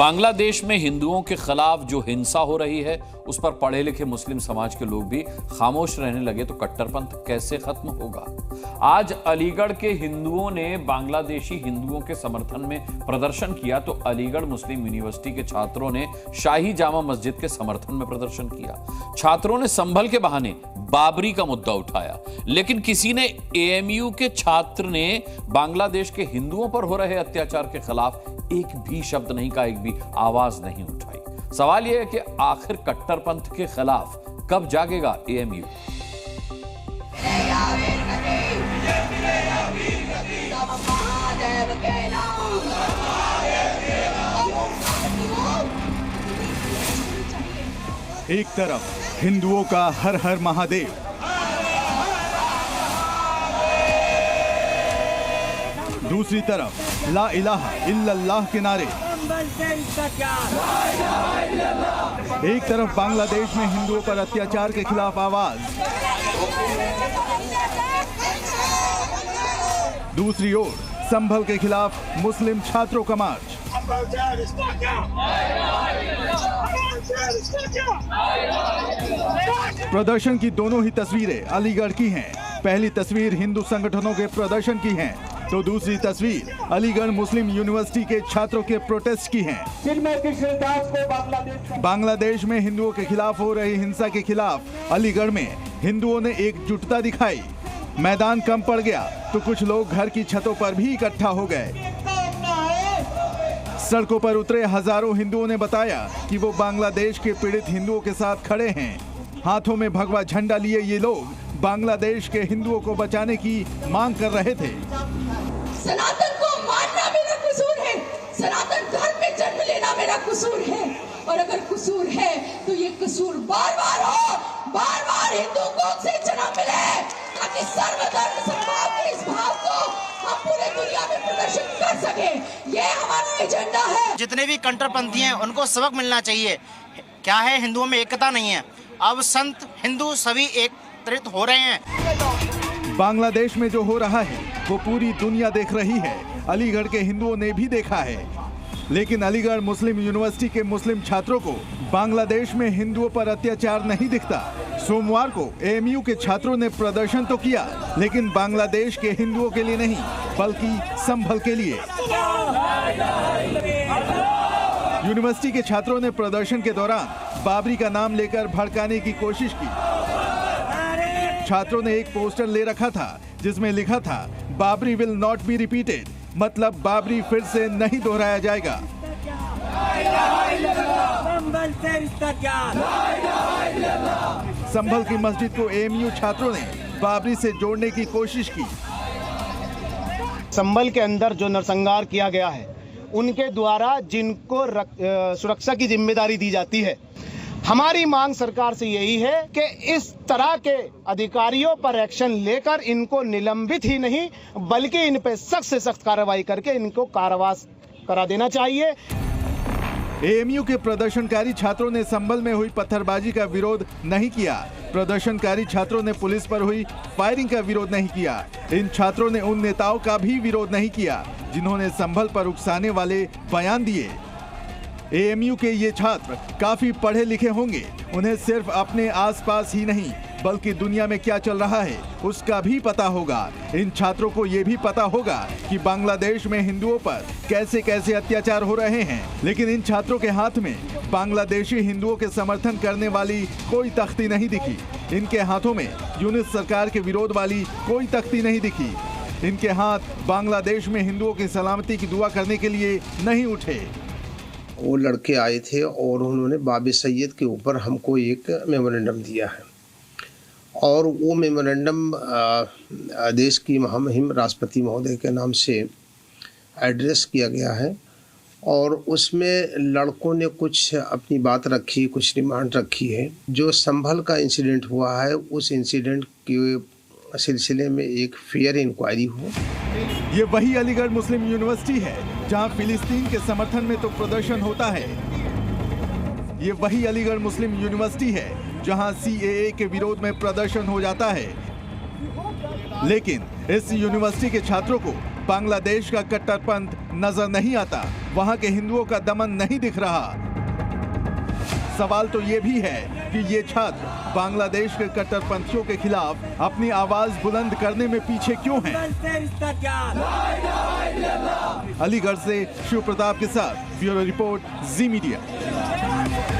बांग्लादेश में हिंदुओं के खिलाफ जो हिंसा हो रही है उस पर पढ़े लिखे मुस्लिम समाज के लोग भी खामोश रहने लगे तो कट्टरपंथ कैसे खत्म होगा। आज अलीगढ़ के हिंदुओं ने बांग्लादेशी हिंदुओं के समर्थन में प्रदर्शन किया तो अलीगढ़ मुस्लिम यूनिवर्सिटी के छात्रों ने शाही जामा मस्जिद के समर्थन में प्रदर्शन किया। छात्रों ने संभल के बहाने बाबरी का मुद्दा उठाया, लेकिन किसी ने एएमयू के छात्र ने बांग्लादेश के हिंदुओं पर हो रहे अत्याचार के खिलाफ एक भी शब्द नहीं कहा, एक भी आवाज नहीं उठाई। सवाल यह है कि आखिर कट्टरपंथ के खिलाफ कब जागेगा एएमयू। एक तरफ हिंदुओं का हर हर महादेव, दूसरी तरफ ला इलाहा इल्लल्लाह के नारे। एक तरफ बांग्लादेश में हिंदुओं पर अत्याचार के खिलाफ आवाज, दूसरी ओर संभल के खिलाफ मुस्लिम छात्रों का मार्च। प्रदर्शन की दोनों ही तस्वीरें अलीगढ़ की हैं। पहली तस्वीर हिंदू संगठनों के प्रदर्शन की है तो दूसरी तस्वीर अलीगढ़ मुस्लिम यूनिवर्सिटी के छात्रों के प्रोटेस्ट की है। बांग्लादेश में हिंदुओं के खिलाफ हो रही हिंसा के खिलाफ अलीगढ़ में हिंदुओं ने एकजुटता दिखाई। मैदान कम पड़ गया तो कुछ लोग घर की छतों पर भी इकट्ठा हो गए। सड़कों पर उतरे हजारों हिंदुओं ने बताया कि वो बांग्लादेश के पीड़ित हिंदुओं के साथ खड़े हैं। हाथों में भगवा झंडा लिए ये लोग बांग्लादेश के हिंदुओं को बचाने की मांग कर रहे थे। सनातन को मानना मेरा कसूर है, सनातन धर्म में जन्म लेना मेरा कसूर है, और अगर कसूर है तो ये कसूर बार बार हो, बार बार हिंदू को से जन्म मिले ताकि सर्वधर्म समभाव के इस भाव को हम पूरे दुनिया में प्रदर्शित कर सके। ये हमारा एजेंडा है। जितने भी कट्टरपंथी हैं उनको सबक मिलना चाहिए। क्या है, हिंदुओं में एकता नहीं है। अब संत हिंदू सभी एकत्रित हो रहे हैं। बांग्लादेश में जो हो रहा है वो पूरी दुनिया देख रही है। अलीगढ़ के हिंदुओं ने भी देखा है, लेकिन अलीगढ़ मुस्लिम यूनिवर्सिटी के मुस्लिम छात्रों को बांग्लादेश में हिंदुओं पर अत्याचार नहीं दिखता। सोमवार को एएमयू के छात्रों ने प्रदर्शन तो किया, लेकिन बांग्लादेश के हिंदुओं के लिए नहीं बल्कि संभल के लिए। यूनिवर्सिटी के छात्रों ने प्रदर्शन के दौरान बाबरी का नाम लेकर भड़काने की कोशिश की। छात्रों ने एक पोस्टर ले रखा था जिसमें लिखा था Babri will not be repeated, मतलब बाबरी फिर से नहीं दोहराया जाएगा। संभल की मस्जिद को एएमयू छात्रों ने बाबरी से जोड़ने की कोशिश की। संभल के अंदर जो नरसंहार किया गया है उनके द्वारा जिनको सुरक्षा की जिम्मेदारी दी जाती है, हमारी मांग सरकार से यही है कि इस तरह के अधिकारियों पर एक्शन लेकर इनको निलंबित ही नहीं बल्कि इन पे सख्त से सख्त कार्रवाई करके इनको कारावास करा देना चाहिए। एएमयू के प्रदर्शनकारी छात्रों ने संभल में हुई पत्थरबाजी का विरोध नहीं किया। प्रदर्शनकारी छात्रों ने पुलिस पर हुई फायरिंग का विरोध नहीं किया। इन छात्रों ने उन नेताओं का भी विरोध नहीं किया जिन्होंने संभल पर उकसाने वाले बयान दिए। एएमयू के ये छात्र काफी पढ़े लिखे होंगे, उन्हें सिर्फ अपने आसपास ही नहीं बल्कि दुनिया में क्या चल रहा है उसका भी पता होगा। इन छात्रों को ये भी पता होगा कि बांग्लादेश में हिंदुओं पर कैसे कैसे अत्याचार हो रहे हैं, लेकिन इन छात्रों के हाथ में बांग्लादेशी हिंदुओं के समर्थन करने वाली कोई तख्ती नहीं दिखी। इनके हाथों में यूनिस सरकार के विरोध वाली कोई तख्ती नहीं दिखी। इनके हाथ बांग्लादेश में हिंदुओं की सलामती की दुआ करने के लिए नहीं उठे। वो लड़के आए थे और उन्होंने बाबे सैयद के ऊपर हमको एक मेमोरेंडम दिया है, और वो मेमोरेंडम देश की महामहिम राष्ट्रपति महोदय के नाम से एड्रेस किया गया है, और उसमें लड़कों ने कुछ अपनी बात रखी, कुछ डिमांड रखी है। जो संभल का इंसिडेंट हुआ है उस इंसिडेंट के सिलसिले में एक फेयर इंक्वायरी हो। ये वही अलीगढ़ मुस्लिम यूनिवर्सिटी है जहां फिलिस्तीन के समर्थन में तो प्रदर्शन होता है। ये वही अलीगढ़ मुस्लिम यूनिवर्सिटी है जहां सीएए के विरोध में प्रदर्शन हो जाता है। लेकिन इस यूनिवर्सिटी के छात्रों को बांग्लादेश का कट्टरपंथ नजर नहीं आता, वहां के हिंदुओं का दमन नहीं दिख रहा। सवाल तो ये भी है कि ये छात्र बांग्लादेश के कट्टरपंथियों के खिलाफ अपनी आवाज बुलंद करने में पीछे क्यों हैं? अलीगढ़ से शिव प्रताप के साथ ब्यूरो रिपोर्ट, जी मीडिया।